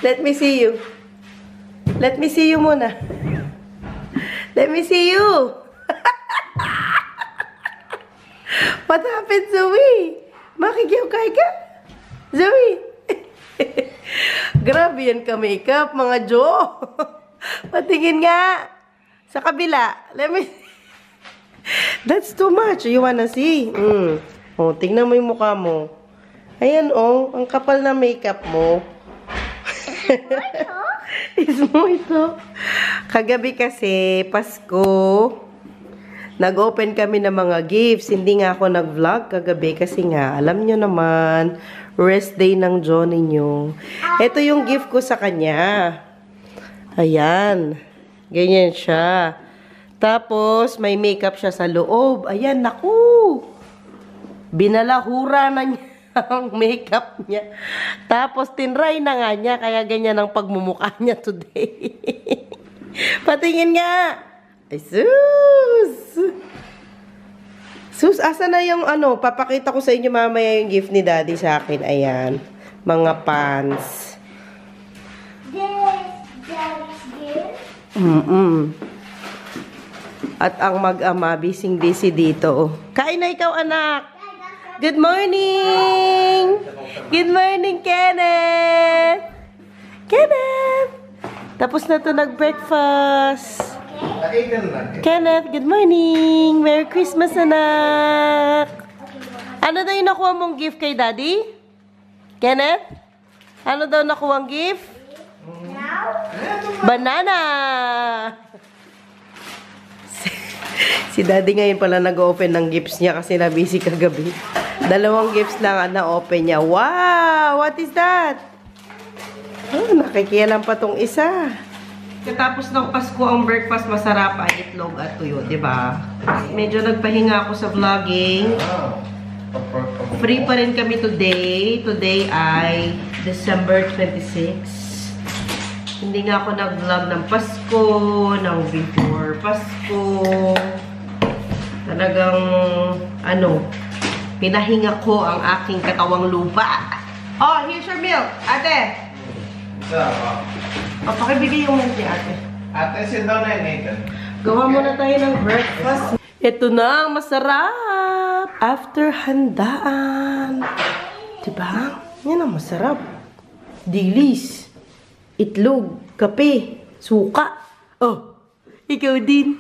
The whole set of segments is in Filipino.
Let me see you. Let me see you muna. Let me see you. What happened, Zoe? Makikiukay ka? Zoe? Grabe yan ka-makeup, mga Jo. Patingin nga. Sa kabila. Let me see. That's too much. You wanna see? Oh, tingnan mo yung mukha mo. Ayan, oh. Ang kapal na makeup mo. Is mo ito. Kagabi kasi, Pasko. Nag-open kami ng mga gifts. Hindi nga ako nag-vlog kagabi kasi nga, alam nyo naman, rest day ng John ninyo. Ito yung gift ko sa kanya. Ayan. Ganyan siya. Tapos, may makeup siya sa loob. Ayan, naku! Binalahura na niya ang makeup niya. Tapos, tinry na nga niya, kaya ganyan ang pagmumukha niya today. Patingin nga! Ay, sus! Sus, asa na yung ano? Papakita ko sa inyo mamaya yung gift ni Daddy sa akin. Ayan. Mga pants. At ang mag-ama, busy dito. Kain na ikaw, anak! Good morning! Good morning, Kenneth! Kenneth! Tapos na to nag-breakfast. Kenneth, good morning! Merry Christmas, anak! Ano daw yung nakuha mong gift kay Daddy? Kenneth? Ano daw nakuha ang gift? Banana! Si Daddy ngayon pala nag-open ng gifts niya kasi na-busy kagabi. 2 gifts lang ang na-open niya. Wow! What is that? Oh, nakikialam pa tong isa. Katapos ng Pasko ang breakfast, masarap ay itlog at tuyo, di ba? Medyo nagpahinga ako sa vlogging. Free pa rin kami today. Today ay December 26. Hindi nga ako nag-vlog ng Pasko, ng before Pasko. Talagang, ano, pinahinga ko ang aking katawang lupa. Oh, here's your milk, ate. Pakibigay yung milk ni ate. Ate, sit down na Nathan. Gawa muna tayo ng breakfast. Ito na ang masarap. After handaan. Diba? Yan ang masarap. Dilis. Itlog. Kape. Suka. Oh, ikaw din.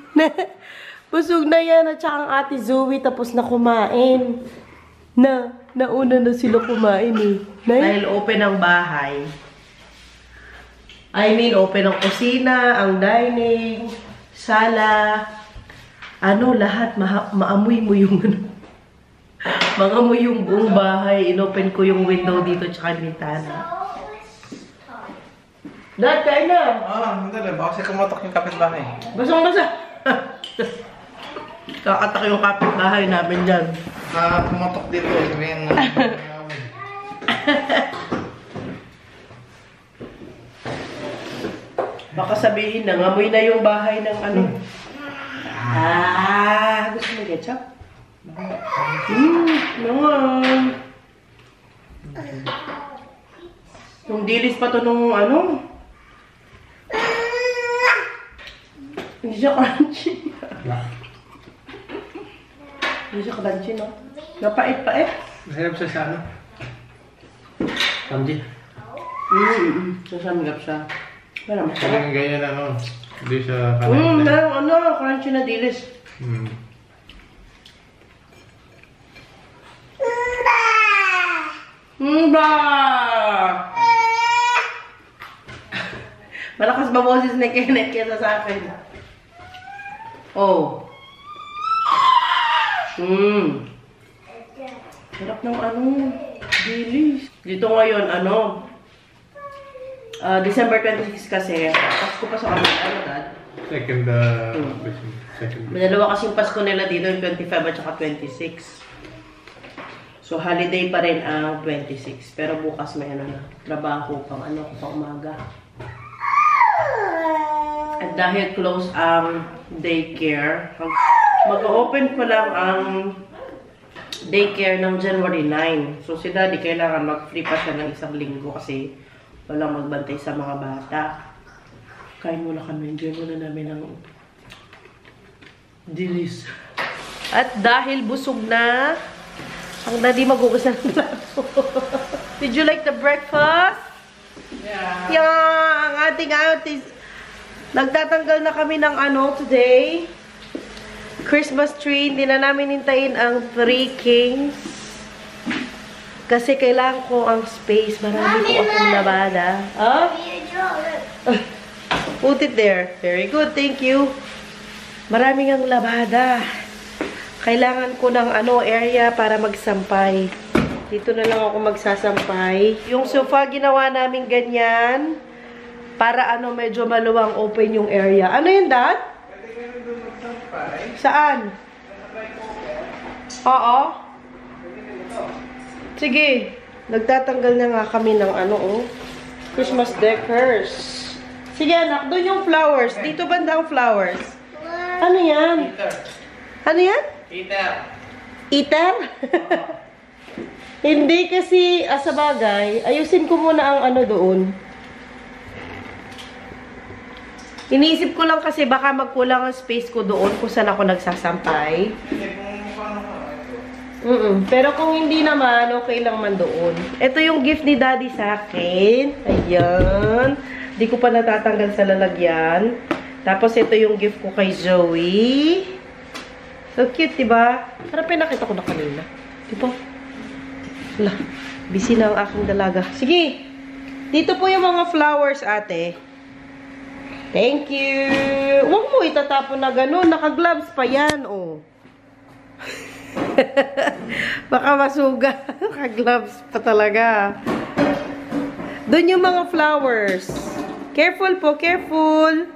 Busog na yan at saka ang ate Zoe tapos na kumain. Nauna na sila kumain eh. Dahil open ang bahay. I mean, open ang kusina, ang dining, sala, ano, lahat, maamoy mo yung, maamoy yung buong bahay. Inopen ko yung window dito, tsaka bintana. Dad, kain na! Hindi, baka kasi kumatok yung kapitbahay. Basang-basa! Kakatak yung kapitbahay namin dyan. Kumatok dito, sabihin na. Baka sabihin na, ngamoy na yung bahay ng ano. Gusto mo ketchup? Naman. Yung dilis pa to nung ano. Hindi siya crunchy. Hindi siya crunchy, no? Napait-pait. Masarap siya sa ano? Samji. Sasamgap siya. Wala masarap. Parang ganyan ano. Hindi siya kanin. Ano, crunchy na dilis. Malakas ba boses ni Kenneth kesa sa akin? Oh. Sarap ng ano, dilis. Dito ngayon, ano, December 26 kasi, Pasko pa sa kanila, ano, Dad? Second. May dalawa kasing Pasko nila dito, yung 25 at saka 26. So, holiday pa rin ang 26. Pero bukas may ano na, trabaho pang ano, pang umaga. At dahil close ang daycare, mag-open pa lang ang daycare ng January 9. So, si Daddy kailangan mag-free pa siya ng 1 linggo kasi Walang magbantay sa mga bata. Kain muna kami. Enjoy muna namin ang dilis. At dahil busog na, ang daddy magugusan ng plato. Did you like the breakfast? Yeah. Yeah, ang ating is nagtatanggal na kami ng today. Christmas tree. Hindi na namin hintayin ang 3 kings. Kasi kailangan ko ang space. Marami po akong labada. Oh? Put it there. Very good. Thank you. Maraming ang labada. Kailangan ko ng area para magsampay. Dito na lang ako magsasampay. Yung sofa, ginawa namin ganyan. Para medyo maluwang open yung area. Ano yun, Dad? Pwede ka rin doon magsampay. Saan? Oo. Sige. Nagtatanggal na nga kami ng Christmas decors. Sige, anak. Doon yung flowers. Dito banda ang flowers. Ano yan? Heater. Ano yan? Heater. Eater? Hindi kasi, sa bagay, ayusin ko muna ang doon. Iniisip ko lang kasi baka magkulang ang space ko doon kung saan ako nagsasampay. Hindi, kung paano ka. Pero kung hindi naman, okay lang man doon. Ito yung gift ni Daddy sa akin. Ayan. Di ko pa natatanggal sa lalagyan. Tapos ito yung gift ko kay Zoe. So cute, diba? Parang pinakita ko na kanina. Diba? Wala. Busy na ang aking dalaga. Sige. Dito po yung mga flowers, ate. Thank you. Huwag mo itatapon na gano'n. Naka-gloves pa yan, oh. Baka masuga. Naka-gloves pa talaga. Doon yung mga flowers. Careful po, careful.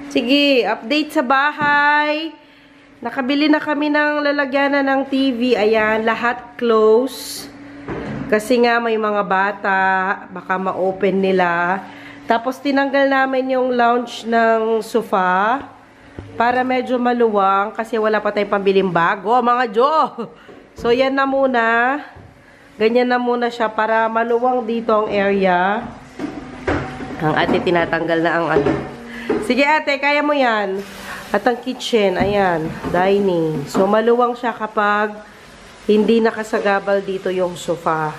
Sige, update sa bahay. Nakabili na kami ng lalagyanan ng TV. Ayan, lahat close. Kasi nga may mga bata, baka ma-open nila. Tapos tinanggal namin yung lounge ng sofa para medyo maluwang kasi wala pa tayong pambiling bago, mga Jo. So yan na muna. Ganyan na muna siya para maluwang dito ang area. Ang ate tinatanggal na ang Sige ate, kaya mo yan. At ang kitchen, ayan, dining. So, maluwang siya kapag hindi nakasagabal dito yung sofa.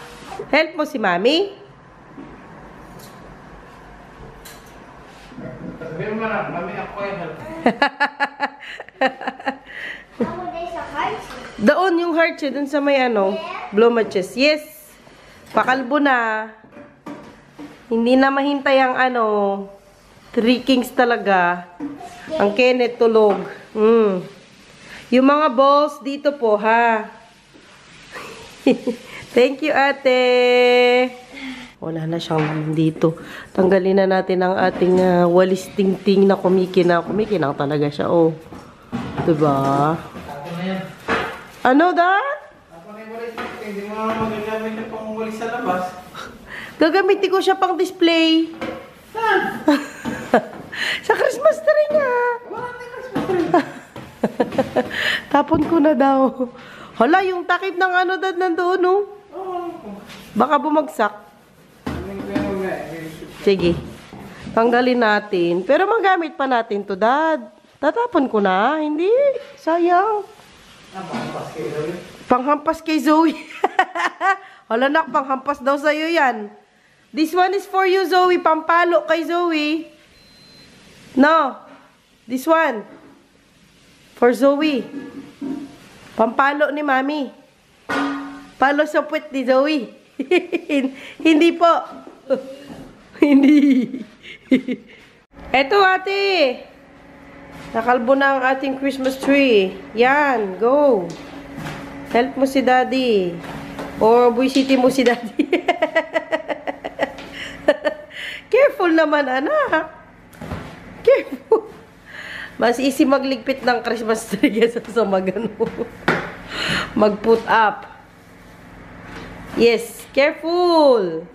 Help mo si Mami? Sabihin mo na, mami ako ay help. Doon yung heart siya, doon sa may blow matches. Yes! Pakalbo na. Hindi na mahintay ang 3 kings talaga. Ang Kenneth tulog. Yung mga balls dito po, ha? Thank you, ate. Wala na siyang naman dito. Tanggalin na natin ang ating walis ting-ting na kumikinang. Kumikinang talaga siya, oh. Diba? Ako na yan. Ano, Dad? Ako na yung walis. Hindi mo naman magagamit yung pang walis sa labas. Gagamitin ko siya pang display. Saan? Sa Christmas tree nga. Wala na yung Christmas tree. Tapon ko na daw. Hala, yung takip ng Dad, nandoon, no? Baka bumagsak. Sige. Tanggalin natin. Pero magamit pa natin to, Dad. Tatapon ko na. Hindi. Sayang. Panghampas kay Zoe. Hala, nak, panghampas daw sa'yo yan. This one is for you, Zoe. Pampalo kay Zoe. No. This one. For Zoe. Pampalo ni Mami. Palo sa puwet ni Zoe. Hindi po. Hindi. Eto, ate. Nakalbo na ang ating Christmas tree. Yan. Go. Help mo si Daddy. Or buisiti mo si Daddy. Careful naman, anak. Careful. Mas easy magligpit ng Christmas tree kaysa sa mag-put up. Yes, careful.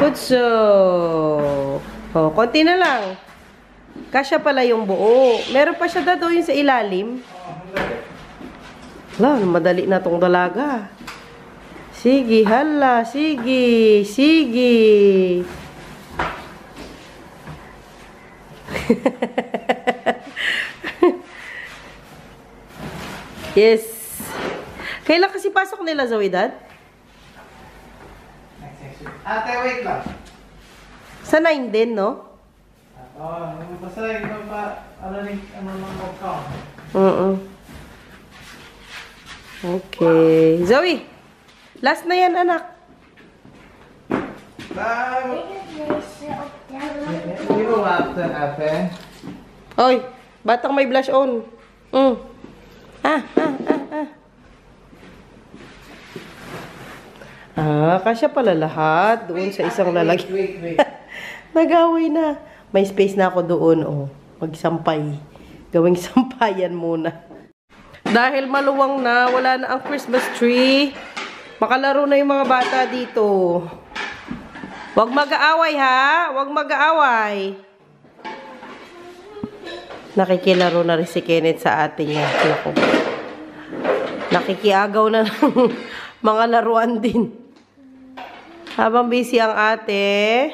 Good so. Oh, konti na lang. Kasya pala yung buo. Meron pa siya dado yung sa ilalim. Hala, madali na tong dalaga. Sige, hala, sige, sige. Yes. Kailan kasi pasok nila, Zoe, Dad? Ate, wait lang. Sa 9 din, no? Basta yung ano nang pagkaon. Okay. Zoe, last na yan, anak. You know what, ate? Oy, batang may blush on. Kasya pala lahat doon sa isang lalagyan. Wait. Nag-away na. May space na ako doon, oh. Magsampay. Gawing sampayan muna. Dahil maluwang na, wala na ang Christmas tree. Makalaro na yung mga bata dito. Huwag mag-aaway, ha? Huwag mag-aaway. Nakikilaro na rin si Kenneth sa atin niya. Nakikiagaw na ng mga laruan din. Habang busy ang ate.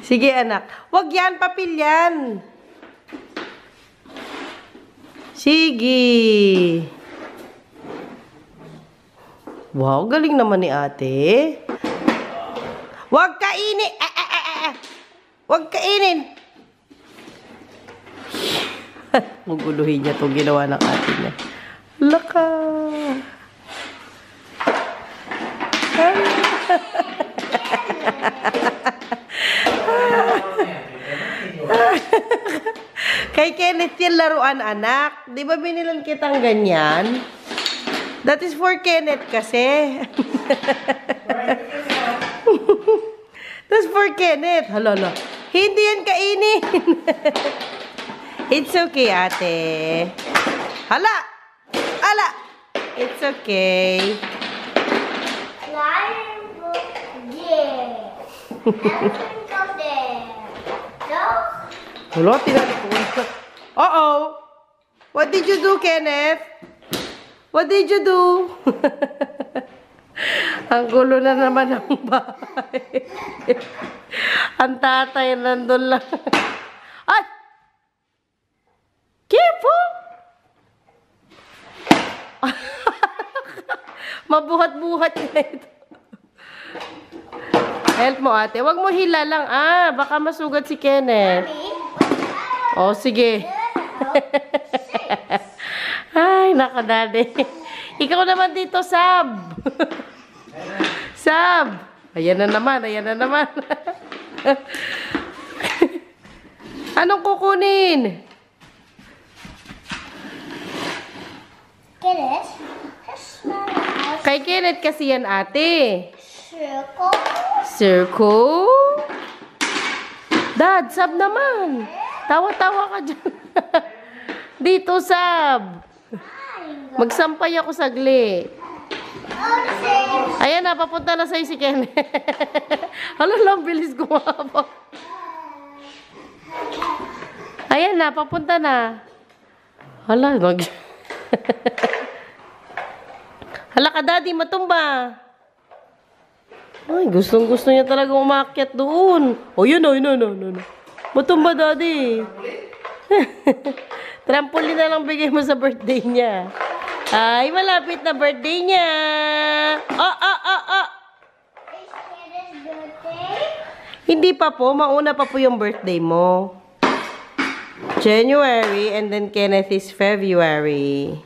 Sige, anak. Huwag yan, papel yan. Sige. Wow, galing naman ni ate. Huwag kainin. Huwag kainin. Guguluhin niya itong ginawa ng ate niya. Laka. Kay Kenneth yung laruan, anak. Di ba binilan kitang ganyan? That is for Kenneth kasi. That's for Kenneth. Hala. Hindi yan kainin. It's okay, ate. Hala. It's okay. Hala, tinalikuan ka. Uh-oh. What did you do, Kenneth? What did you do? Ang gulo na naman ng bahay. Ang tatay nandun lang. Ay! Careful! Mabuhat-buhat na ito. Help mo, ate. Huwag mo hila lang. Baka masugat si Kenneth. Oh, sige. Ay, nako, daddy. Ikaw naman dito, Sab. Sab. Ayan na naman. Anong kukunin? Kenneth? Kay Kenneth kasi yan, ate. Circle? Circle? Dad, Sab naman. Tawa-tawa ka dyan. Dito, Sab. Magsampay ako sagli. Ayan na, papunta na sa'yo si Kenneth. Lang, bilis gumapa. Ayan na, papunta na. Hala ka, daddy, matumba. Ay, gustong-gusto niya talaga umakyat doon. Yun. Matumba, daddy. Trampoline na lang bigay mo sa birthday niya. Ay, malapit na birthday niya. Hindi pa po. Mauna pa po yung birthday mo. January and then Kenneth is February.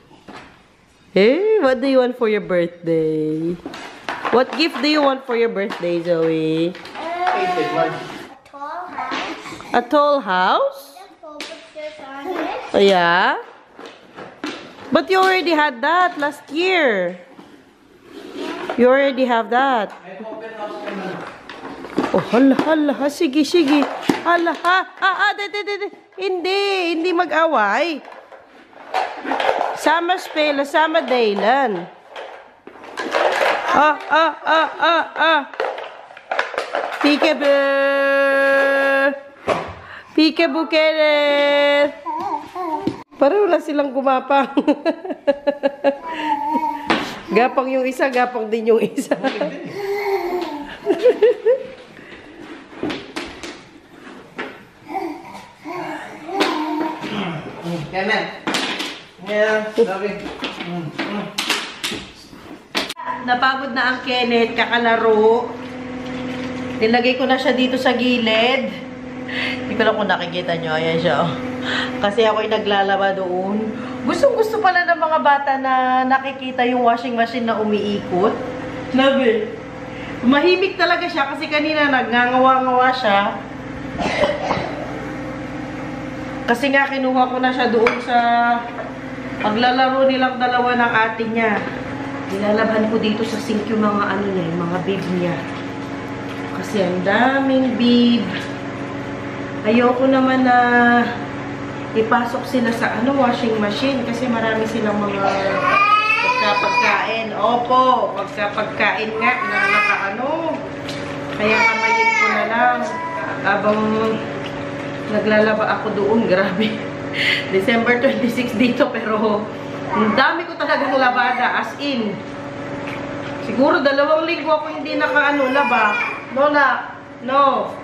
Hey, what do you want for your birthday? What gift do you want for your birthday, Zoe? A tall house? Oh, yeah? But you already had that last year. You already have that. Oh, hala. Sige. Hala, Hindi mag-away. Sama Spela, sama Daylan. Peekaboo. Peekaboo, Kenneth. Pareho lang silang gumapang. Gapang yung isa, gapang din yung isa. Kanan. Yeah, sabi. Napagod na ang Kenneth, kakalaro. Nilagay ko na siya dito sa gilid. Hindi ko lang kung nakikita nyo. Ayan siya. Kasi ako'y naglalaba doon. Gustong-gusto pala ng mga bata na nakikita yung washing machine na umiikot. Nabi. Mahimik talaga siya kasi kanina nagngangawa-ngawa siya. Kasi nga kinuha ko na siya doon sa paglalaro nilang dalawa ng ate niya. Nilalabhan ko dito sa sink yung mga ano niya, yung mga bib niya. Kasi ang daming bib. Ayoko naman na ipasok sila sa washing machine kasi marami silang mga pagkapagkain. Opo, pagkapagkain nga na nakaano. Kaya kamayin ko na lang habang naglalaba ako doon. Grabe. December 26 dito pero ang dami ko talagang labada as in. Siguro 2 linggo ako hindi laba. No na. No.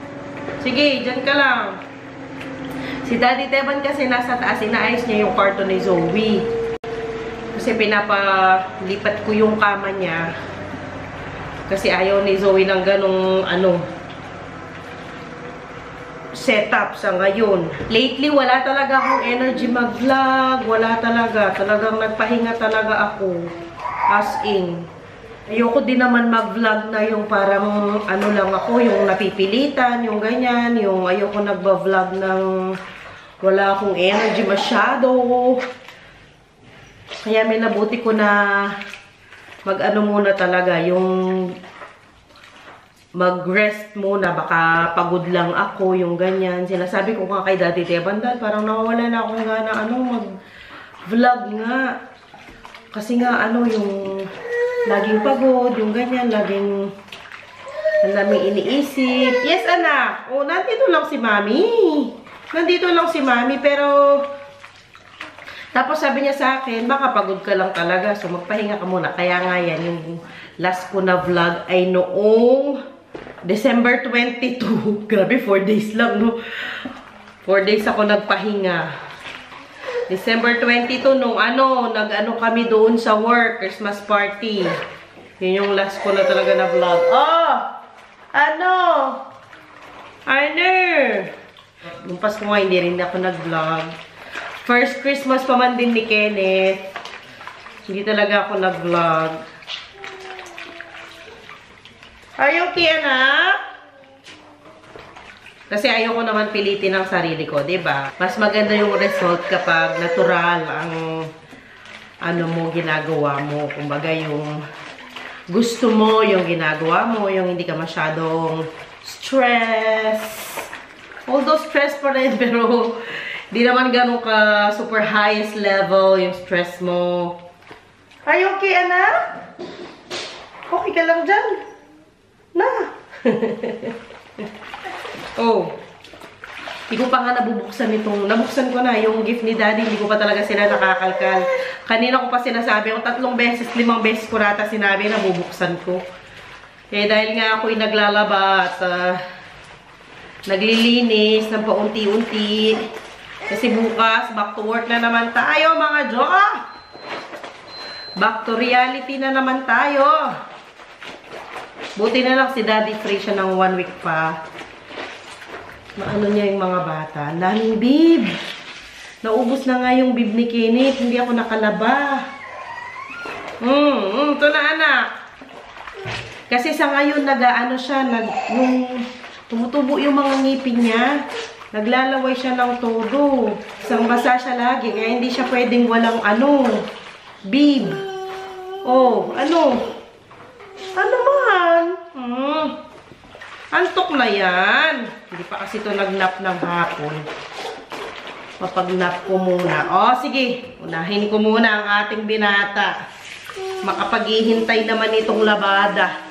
Sige, dyan ka lang. Si Daddy Teban kasi nasa taas, inaayos niya yung kwarto ni Zoe. Kasi pinapalipat ko yung kama niya. Kasi ayaw ni Zoe ng ganong setup sa ngayon. Lately, wala talaga akong energy mag-vlog. Wala talaga. Talagang nagpahinga talaga ako. As in. Ayoko din naman mag-vlog na yung parang lang ako, yung napipilitan, yung ganyan, yung ayoko nagba-vlog ng wala akong energy masyado. Kaya may nabuti ko na muna talaga, yung mag-rest muna, baka pagod lang ako, yung ganyan. Sinasabi ko nga kay Daddy Tebandal, parang nawawala na akong gana, mag-vlog nga. Kasi nga, yung laging pagod, yung ganyan, laging ang daming iniisip. Yes, anak. Oh, nandito lang si Mami. Nandito lang si Mami, pero tapos sabi niya sa akin, makapagod ka lang talaga, so magpahinga ka muna. Kaya nga yan, yung last ko na vlog ay noong December 22. Grabe, 4 days lang, no? 4 days ako nagpahinga. December 22, nung kami doon sa work, Christmas party. Yun yung last ko na talaga na vlog. Oh! Nung Pasko nga, hindi rin ako nag-vlog. First Christmas pa man din ni Kenneth. Hindi talaga ako nag-vlog. Are you okay, anak? Kasi ayoko naman pilitin ang sarili ko, diba? Mas maganda yung result kapag natural ang ginagawa mo. Kumbaga yung gusto mo, yung ginagawa mo, yung hindi ka masyadong stress. Although stress pa rin, pero di naman ganun ka super highest level yung stress mo. Are you okay, anak? Okay ka lang dyan? Na! Oh, hindi ko pa nga nabubuksan itong, nabuksan ko na yung gift ni Daddy, hindi ko pa talaga sila nakakalkal. Kanina ko pa sinasabi, yung 3 beses, 5 beses ko rata sinabi na bubuksan ko. Eh, dahil nga ako'y naglalaba at naglilinis ng paunti-unti. Kasi bukas, back to work na naman tayo, mga Joa! Back to reality na naman tayo. Buti na lang si Daddy free siya ng 1 week pa. Maano niya yung mga bata. Daming bib. Naubos na nga yung bib ni Kenneth. Hindi ako nakalaba. Ito na, anak. Kasi sa ngayon, tumutubo yung mga ngipin niya. Naglalaway siya ng todo. Isang basa siya lagi. Kaya hindi siya pwedeng walang bib. Oh, ano man? Antok na yan. Hindi pa kasi ito nag-nap ng hapon. Mapag-nap ko muna. Oh, sige. Unahin ko muna ang ating binata. Makapaghihintay naman itong labada.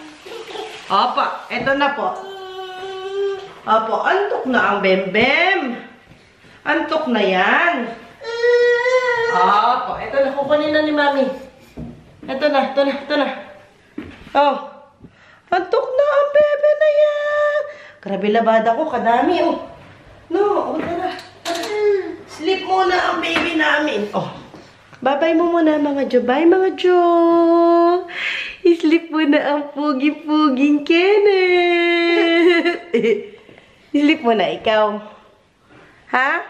Opo, eto na po. Opo, antok na ang bembem. Antok na yan. Opo, ito na. Kukunin na ni Mami. Ito na. Oh. Antok na ang bebe na yan. Grabe labada ko. Kadami, oh. No, tara. Sleep muna ang baby namin. Oh. Bye-bye mo muna, mga Jo. Bye, mga Jo. Sleep muna ang pugi-puging Kenneth. Sleep muna, ikaw. Ha?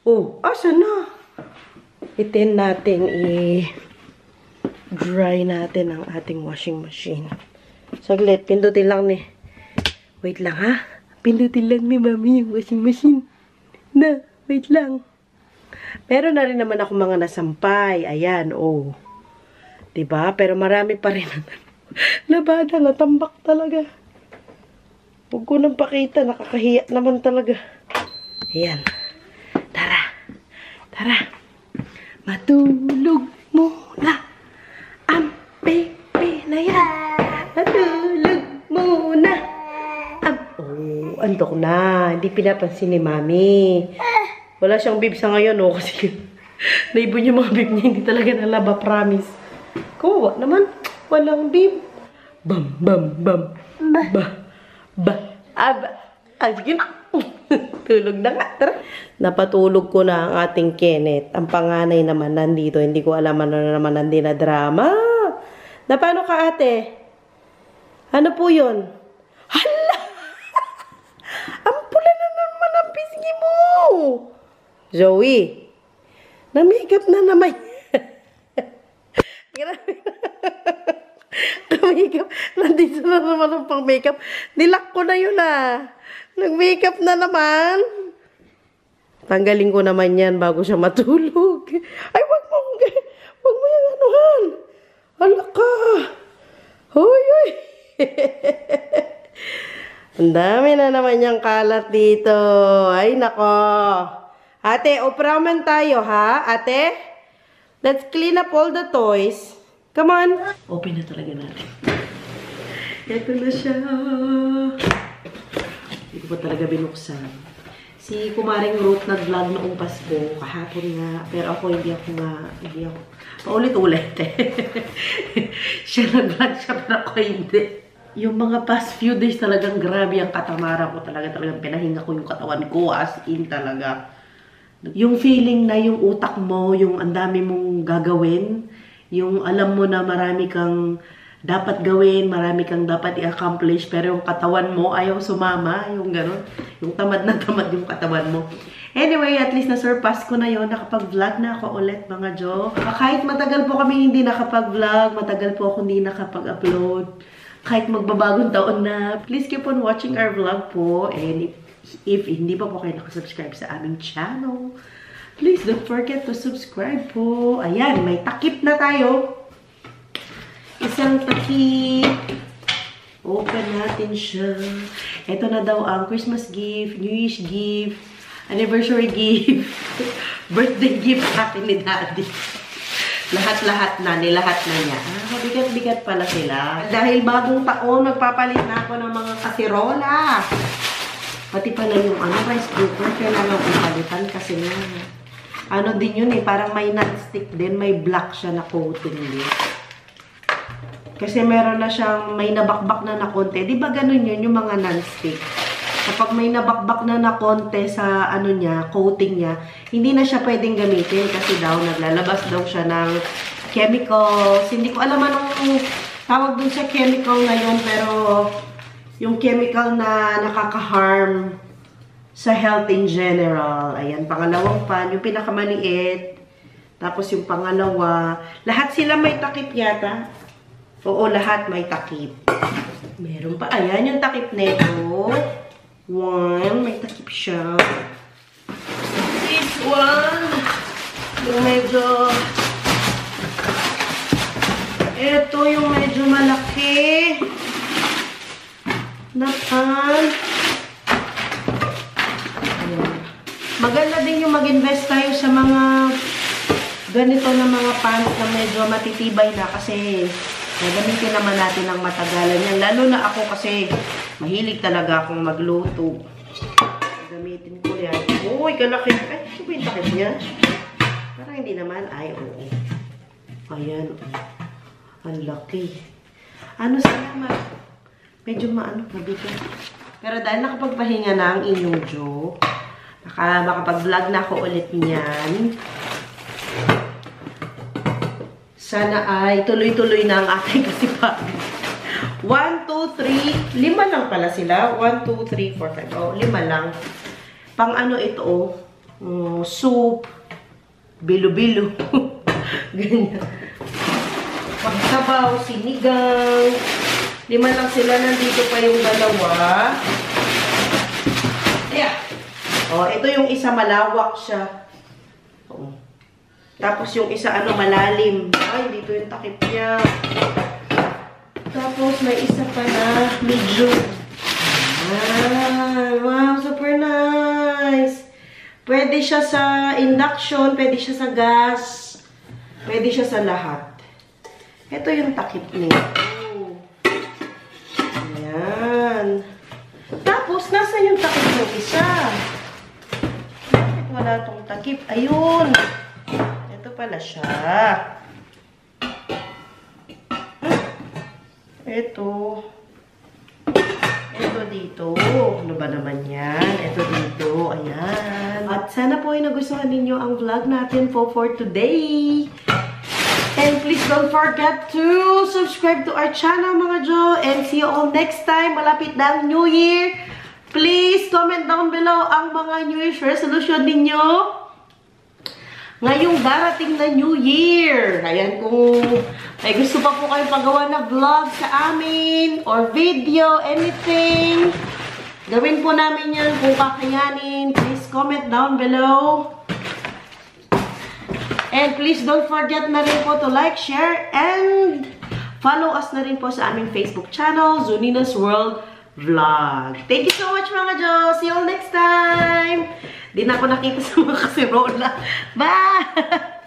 Oh, asan na? Itin natin, dry natin ang ating washing machine. Saglit, pindutin lang ni. Wait lang, ha? Pindutin lang ni Mami yung washing machine. Na, wait lang. Meron na rin naman ako mga nasampay. Ayan, oh. Diba? Pero marami pa rin. Labada, natambak talaga. Huwag ko nang pakita. Nakakahiya naman talaga. Ayan. Tara. Matulog muna ang baby na yan. Matulog muna. Oh, antok na. Hindi pinapansin ni Mami. Wala siyang bib sa ngayon, oh. Kasi naibon yung mga bib niya. Hindi talaga nalaba, promise. Kawawa naman. Walang bib. Bam. Sige na. Tulog na nga. Tara. Napatulog ko na ang ating Kenneth. Ang panganay naman nandito. Hindi ko alam ano na naman nandito na drama. Na paano ka, ate? Ano po yun? Hala! Ang pula na naman ang pisngi mo. Zoe. Na-makeup na naman. Grabe. Na-makeup. Nandito na naman ang pang-makeup. Nilak ko na yun, ah. Nag-makeup na naman. Tanggalin ko naman yan bago siya matulog. Ay, wag mo yung anuhan. Hala ka. Hoy. Ang dami na naman yung kalat dito. Ay, nako. Ate, opraman tayo, ha? Ate? Let's clean up all the toys. Come on. Open na talaga natin. Ito na siya. Hindi ko pa talaga binuksan. Si Kumaring Ruth nag-vlog noong Pasko. Kahapon nga. Pero ako, hindi ako. Paulit-ulit. Siya nag-vlog siya, pero ako hindi. Yung mga past few days talagang grabe ang katamara ko. Talagang pinahinga ko yung katawan ko. As in talaga. Yung feeling na yung utak mo, yung ang dami mong gagawin, yung alam mo na marami kang dapat gawin, marami kang dapat i-accomplish, pero yung katawan mo ayaw sumama, yung gano'n. Yung tamad na tamad yung katawan mo. Anyway, at least na-surpass ko na yon. Nakapag-vlog na ako ulit, mga Jo. Kahit matagal po kami hindi nakapag-vlog, matagal po ako hindi nakapag-upload, kahit magbabagong taon na, please keep on watching our vlog po. And if hindi pa po kayo nakasubscribe sa aming channel, please don't forget to subscribe po. Ayan, may takip na tayo. Isang takip. Open natin siya. Ito na daw ang Christmas gift, New Year's gift, anniversary gift, birthday gift natin ni Daddy. Lahat-lahat na, nilahat na niya. Bigat-bigat pala sila. Dahil bagong taon, magpapalit na ako ng mga kasirola. Pati pala yung rice cooker, kailangan ipalitan kasi nga. Din yun parang may non-stick din, may black siya na coating din. Kasi meron na siyang, may nabakbak na konti. Di ba ganun yun, yung mga non-stick? Kapag may nabakbak na konti sa coating niya, hindi na siya pwedeng gamitin kasi daw naglalabas daw siya ng chemicals. Hindi ko alam anong tawag dun sa chemical na yun, pero yung chemical na nakaka-harm sa health in general. Ayan, pangalawang pan, yung pinakamaliit. Tapos yung pangalawa, lahat sila may takip yata. Oo, lahat may takip. Meron pa. Ayan yung takip nito. One, may takip siya. This one, yung medyo, ito yung medyo malaki. Napan. Maganda din yung mag-invest tayo sa mga ganito na mga pants na medyo matitibay na kasi gagamitin naman natin ng matagalan yan. Lalo na ako kasi mahilig talaga akong magluto. Gamitin ko yan. Uy, kalaki. Ay, ito ba yung takip niya? Parang hindi naman. Ay, oo. Ayan. Ang laki. Ano sana medyo mabigat. Pero dahil nakapagpahinga na ang inyong Joe, makapag-vlog na ako ulit niyan. Sana ay tuloy-tuloy na ang aking kasipagan. 1, 2, 3. 5 lang pala sila. 1, 2, 3, 4, 5. Oh, 5 lang. Pang ano ito, soup, bilo-bilo. Ganyan. Pagsabaw, sinigang. 5 lang sila. Nandito pa yung dalawa. Yeah. Oh, ito yung isa malawak siya. Oh. Tapos yung isa malalim. Ay, dito yung takip niya. Tapos may isa pa na medyo. Wow, super nice. Pwede siya sa induction, pwede siya sa gas, pwede siya sa lahat. Ito yung takip niya. Ayan. Tapos, nasa yung takip ng isa? Bakit wala tong takip? Ayun. Ito pala siya. Ito. Ito dito. Ano ba naman yan? Ito dito. Ayan. At sana po ay nagustuhan ninyo ang vlog natin po for today. And please don't forget to subscribe to our channel mga Jo. And see you all next time. Malapit na ang New Year. Please comment down below ang mga New Year's resolution ninyo ngayong darating na New Year. Ayan, kung may gusto pa po kayong pagawa na vlog sa amin or video, anything, gawin po namin yan kung kakayanin. Please comment down below. And please don't forget na rin po to like, share, and follow us na rin po sa aming Facebook channel, Zunina's World Vlog. Thank you so much mga Jo. See you all next time. Di na ako nakita sa mga kasirola. Bye!